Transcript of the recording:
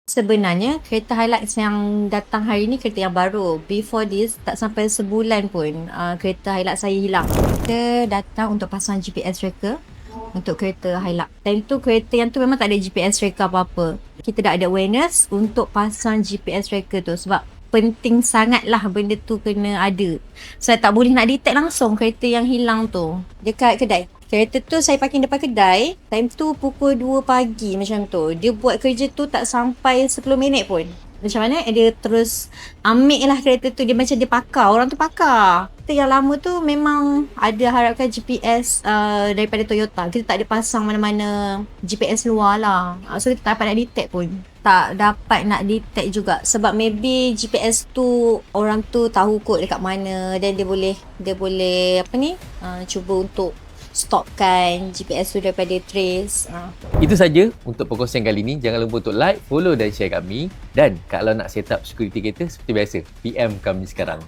Sebenarnya kereta Hilux yang datang hari ni kereta yang baru. Before this, tak sampai sebulan pun kereta Hilux saya hilang. Kita datang untuk pasang GPS tracker untuk kereta Hilux. Time tu kereta yang tu memang tak ada GPS tracker apa-apa. Kita dah ada awareness untuk pasang GPS tracker tu sebab penting sangat lah benda tu kena ada. Saya tak boleh nak detect langsung kereta yang hilang tu dekat kedai. Kereta tu saya parking depan kedai. Time tu pukul 2 pagi macam tu. Dia buat kerja tu tak sampai 10 minit pun. Macam mana dia terus ambil lah kereta tu. Dia macam dia pakar. Orang tu pakar. Kereta yang lama tu memang ada harapkan GPS daripada Toyota. Kita tak ada pasang mana-mana GPS luar lah. So kita tak dapat nak detect pun. Tak dapat nak detect juga. Sebab maybe GPS tu orang tu tahu kot dekat mana. Dan dia boleh cuba untuk stopkan GPS tu daripada trace. Itu saja untuk perkongsian kali ni. Jangan lupa untuk like, follow dan share kami. Dan kalau nak set up security kereta seperti biasa, PM kami sekarang.